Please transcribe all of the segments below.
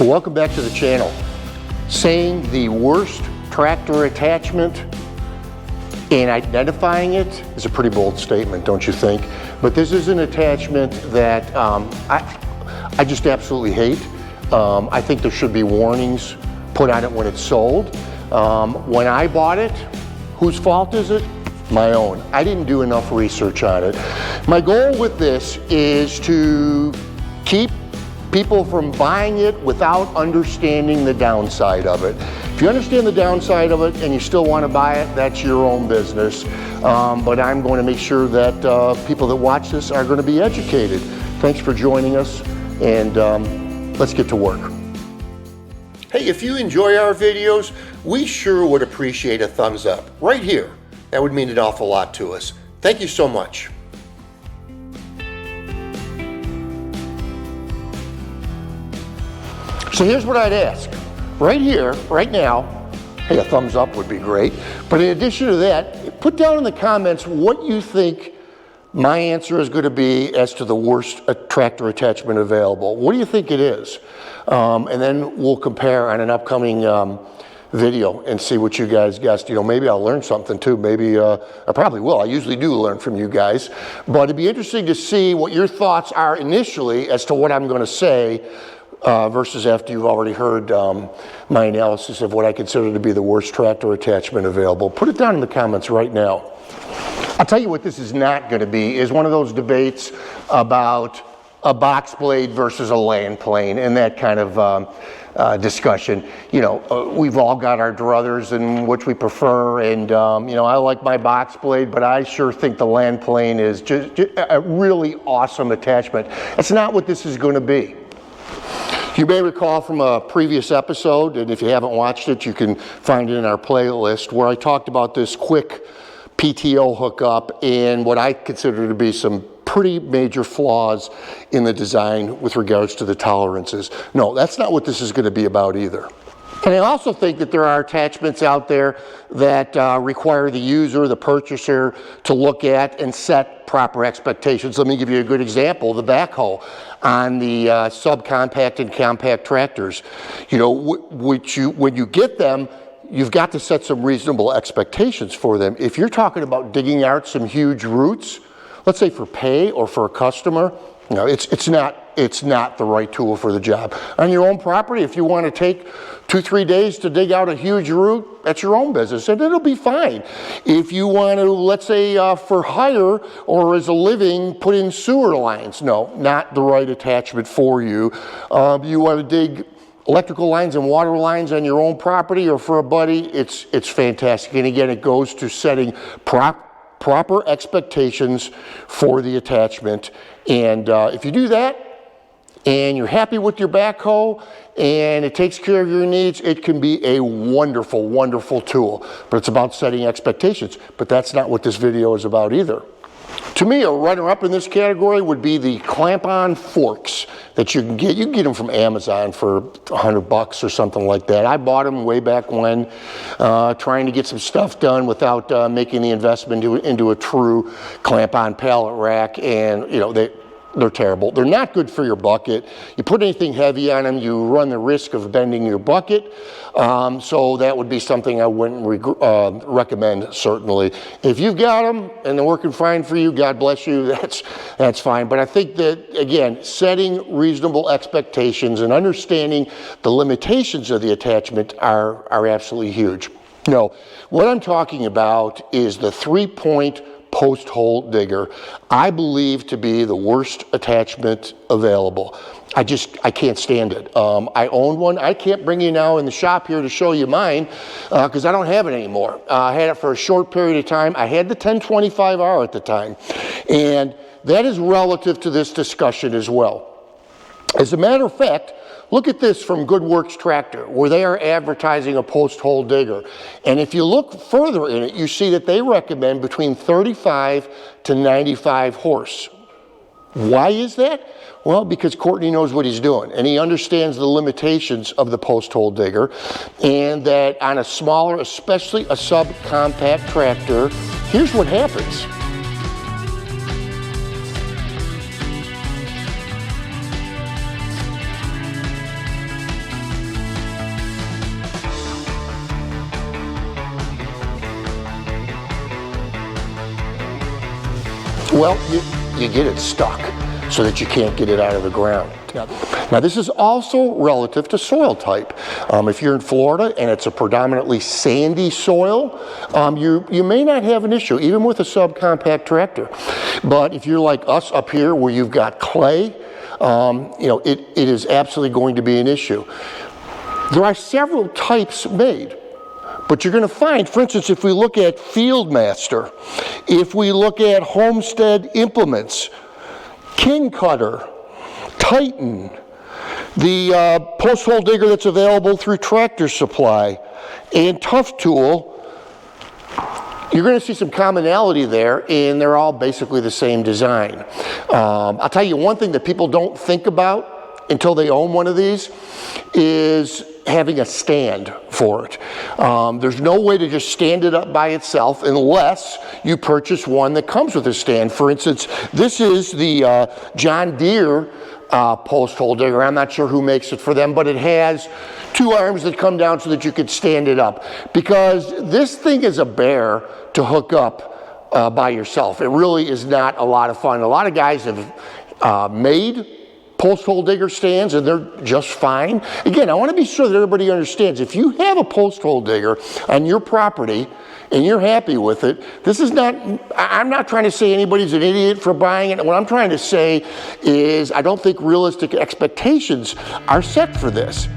Well, welcome back to the channel. Saying the worst tractor attachment and identifying it is a pretty bold statement, don't you think? But this is an attachment that I just absolutely hate. I think there should be warnings put on it when it's sold. When I bought it, whose fault is it? My own. I didn't do enough research on it. My goal with this is to keep people from buying it without understanding the downside of it. If you understand the downside of it and you still want to buy it, that's your own business. But I'm going to make sure that people that watch this are going to be educated. Thanks for joining us, and let's get to work. Hey, if you enjoy our videos, we sure would appreciate a thumbs up right here. That would mean an awful lot to us. Thank you so much. So here's what I'd ask. Right here, right now, hey, a thumbs up would be great. But in addition to that, put down in the comments what you think my answer is going to be as to the worst tractor attachment available. What do you think it is? And then we'll compare on an upcoming video and see what you guys guessed. You know, maybe I'll learn something too. Maybe I probably will. I usually do learn from you guys. But it'd be interesting to see what your thoughts are initially as to what I'm going to say versus after you've already heard my analysis of what I consider to be the worst tractor attachment available. Put it down in the comments right now. I'll tell you what this is not going to be is one of those debates about a box blade versus a land plane and that kind of discussion. You know, we've all got our druthers and which we prefer, and you know, I like my box blade, but I sure think the land plane is just a really awesome attachment. That's not what this is going to be. You may recall from a previous episode, and if you haven't watched it, you can find it in our playlist, where I talked about this quick PTO hookup and what I consider to be some pretty major flaws in the design with regards to the tolerances. No, that's not what this is going to be about either. And I also think that there are attachments out there that require the user, the purchaser, to look at and set proper expectations. Let me give you a good example, the backhoe on the subcompact and compact tractors. You know, when you get them, you've got to set some reasonable expectations for them. If you're talking about digging out some huge roots, let's say for pay or for a customer, you know, it's not the right tool for the job. On your own property, if you want to take 2-3 days to dig out a huge root, that's your own business, and it'll be fine. If you want to, let's say for hire or as a living, put in sewer lines, no, not the right attachment for you. You want to dig electrical lines and water lines on your own property or for a buddy, it's fantastic. And again, it goes to setting proper expectations for the attachment. And if you do that, and you're happy with your backhoe, and it takes care of your needs, it can be a wonderful, wonderful tool. But it's about setting expectations. But that's not what this video is about either. To me, a runner-up in this category would be the clamp-on forks that you can get. You can get them from Amazon for $100 or something like that. I bought them way back when, trying to get some stuff done without making the investment into a true clamp-on pallet rack, and you know, they're terrible. They're not good for your bucket. You put anything heavy on them, you run the risk of bending your bucket. So that would be something I wouldn't recommend, certainly. If you've got them and they're working fine for you, God bless you, that's fine. But I think that, again, setting reasonable expectations and understanding the limitations of the attachment are absolutely huge. No, what I'm talking about is the 3-point post hole digger. I believe to be the worst attachment available. I can't stand it. I own one. I can't bring you now in the shop here to show you mine because I don't have it anymore. I had it for a short period of time. I had the 1025R at the time, and that is relative to this discussion as well. As a matter of fact, look at this from Good Works Tractor, where they are advertising a post hole digger. And if you look further in it, you see that they recommend between 35 to 95 horse. Why is that? Well, because Courtney knows what he's doing, and he understands the limitations of the post hole digger, and that on a smaller, especially a subcompact tractor, here's what happens. Well, you get it stuck so that you can't get it out of the ground. Now this is also relative to soil type. If you're in Florida and it's a predominantly sandy soil, you may not have an issue, even with a subcompact tractor. But if you're like us up here where you've got clay, it is absolutely going to be an issue. There are several types made. But you're going to find, for instance, if we look at Fieldmaster, if we look at Homestead Implements, King Cutter, Titan, the post hole digger that's available through Tractor Supply, and Tough Tool, you're going to see some commonality there, and they're all basically the same design. I'll tell you one thing that people don't think about until they own one of these is having a stand for it. There's no way to just stand it up by itself unless you purchase one that comes with a stand. For instance, this is the John Deere post hole digger. I'm not sure who makes it for them, but it has two arms that come down so that you could stand it up. Because this thing is a bear to hook up by yourself. It really is not a lot of fun. A lot of guys have made post hole digger stands and they're just fine. Again, I want to be sure that everybody understands, if you have a post hole digger on your property and you're happy with it, this is not, I'm not trying to say anybody's an idiot for buying it. What I'm trying to say is I don't think realistic expectations are set for this.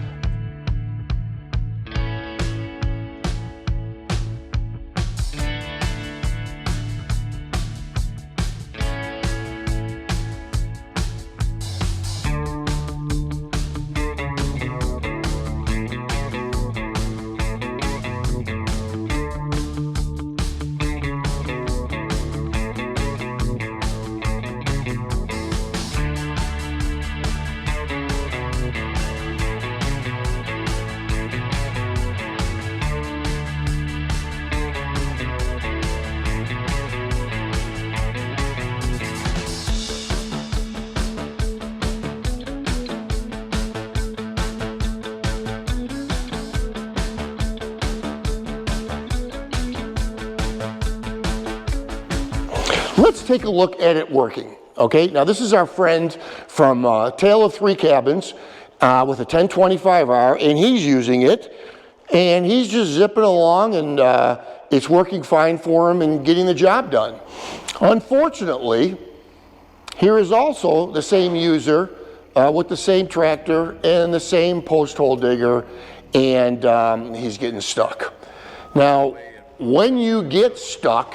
Let's take a look at it working, okay? Now this is our friend from Tale of Three Cabins with a 1025R, and he's using it, and he's just zipping along, and it's working fine for him and getting the job done. Unfortunately, here is also the same user with the same tractor and the same post hole digger, and he's getting stuck. Now, when you get stuck,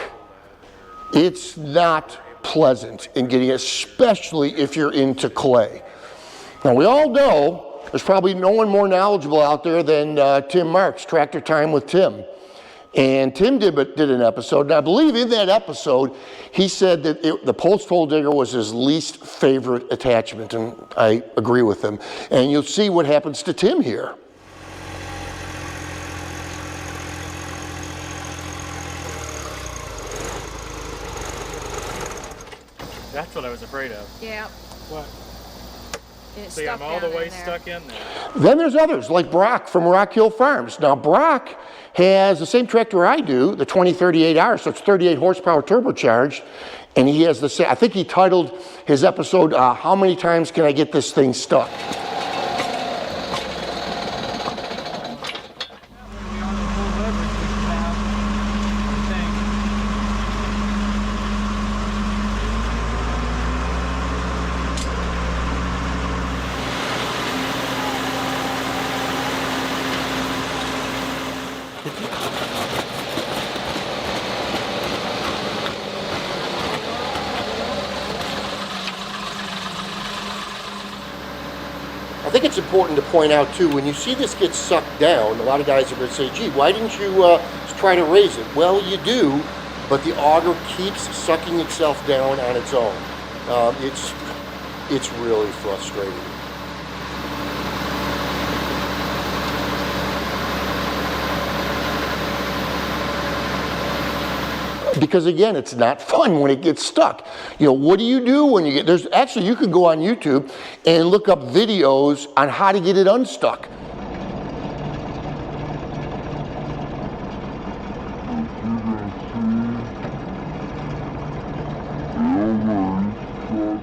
it's not pleasant in getting, especially if you're into clay. Now we all know there's probably no one more knowledgeable out there than Tim Marks, Tractor Time with Tim. And Tim did an episode, and I believe in that episode he said that the post hole digger was his least favorite attachment, and I agree with him. And you'll see what happens to Tim here. That's what I was afraid of. Yeah. What? See, I'm all the way stuck in there. Then there's others, like Brock from Rock Hill Farms. Now, Brock has the same tractor I do, the 2038R, so it's 38 horsepower turbocharged, and he has the same, I think he titled his episode, How Many Times Can I Get This Thing Stuck? I think it's important to point out too, when you see this get sucked down, a lot of guys are going to say, gee, why didn't you try to raise it? Well, you do, but the auger keeps sucking itself down on its own. It's really frustrating. Because again, it's not fun when it gets stuck. You know, what do you do when you get, actually you could go on YouTube and look up videos on how to get it unstuck.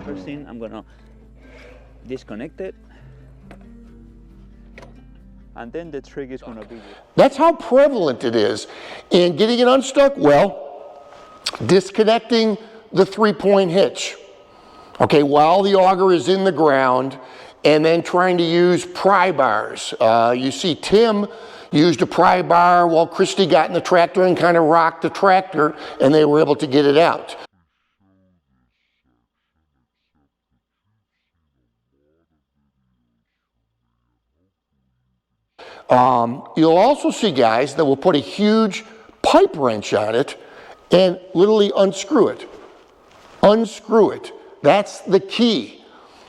First thing, I'm gonna disconnect it. And then the trick is gonna be. That's how prevalent it is. And getting it unstuck, well, disconnecting the 3-point hitch, okay, while the auger is in the ground, and then trying to use pry bars. You see Tim used a pry bar while Christy got in the tractor and kind of rocked the tractor, and they were able to get it out. You'll also see guys that will put a huge pipe wrench on it and literally unscrew it. Unscrew it. That's the key.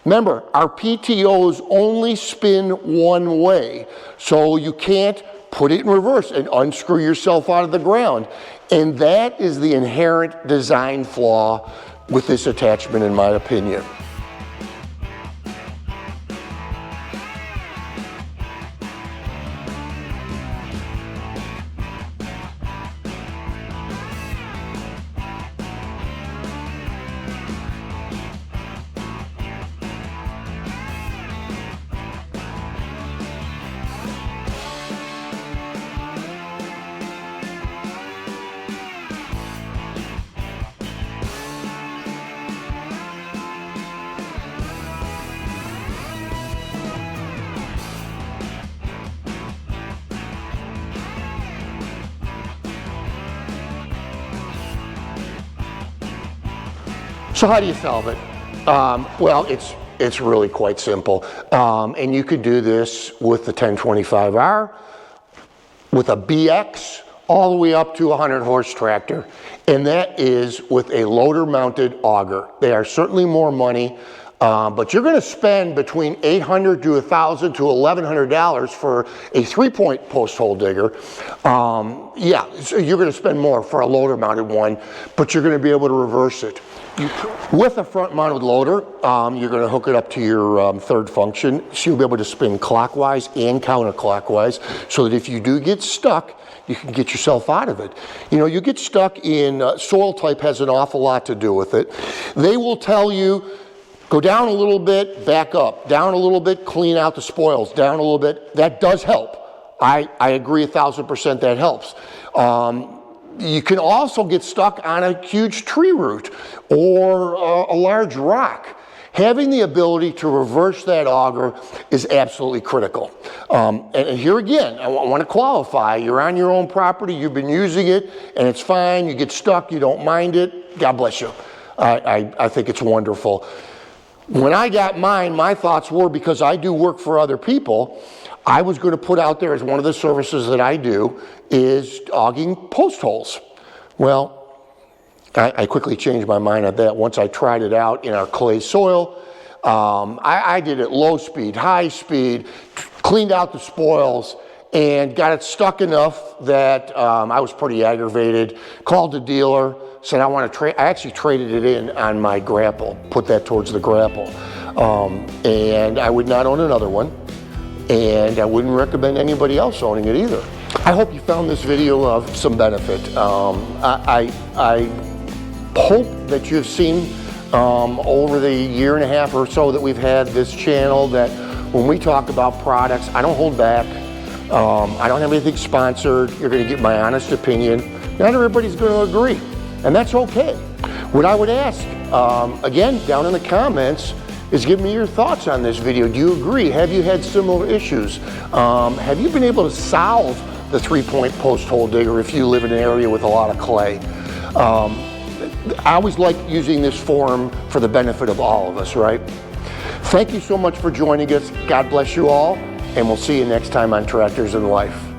Remember, our PTOs only spin one way, so you can't put it in reverse and unscrew yourself out of the ground. And that is the inherent design flaw with this attachment, in my opinion. So how do you solve it? Well, it's really quite simple. And you could do this with the 1025R, with a BX, all the way up to a 100-horse tractor. And that is with a loader-mounted auger. They are certainly more money, but you're gonna spend between $800 to $1,000 to $1,100 for a 3-point post hole digger. Yeah, so you're gonna spend more for a loader-mounted one, but you're gonna be able to reverse it. With a front-mounted loader, you're going to hook it up to your third function, so you'll be able to spin clockwise and counterclockwise, so that if you do get stuck, you can get yourself out of it. You know, you get stuck in soil type has an awful lot to do with it. They will tell you, go down a little bit, back up, down a little bit, clean out the spoils, down a little bit. That does help. I agree 1,000% that helps. You can also get stuck on a huge tree root or a large rock. Having the ability to reverse that auger is absolutely critical. And here again, I want to qualify. You're on your own property, you've been using it, and it's fine. You get stuck, you don't mind it. God bless you. I think it's wonderful. When I got mine, my thoughts were, because I do work for other people, I was going to put out there as one of the services that I do is auging post holes. Well, I quickly changed my mind on that once I tried it out in our clay soil. I did it low speed, high speed, cleaned out the spoils, and got it stuck enough that I was pretty aggravated. Called the dealer, said I want to trade. I actually traded it in on my grapple, put that towards the grapple, and I would not own another one. And I wouldn't recommend anybody else owning it either. I hope you found this video of some benefit. I hope that you've seen over the year and a half or so that we've had this channel that when we talk about products, I don't hold back. I don't have anything sponsored. You're going to get my honest opinion. Not everybody's going to agree, and that's okay. What I would ask, again, down in the comments, is give me your thoughts on this video. Do you agree? Have you had similar issues? Have you been able to solve the 3-point post hole digger if you live in an area with a lot of clay? I always like using this forum for the benefit of all of us, right? Thank you so much for joining us. God bless you all, and we'll see you next time on Tractors in Life.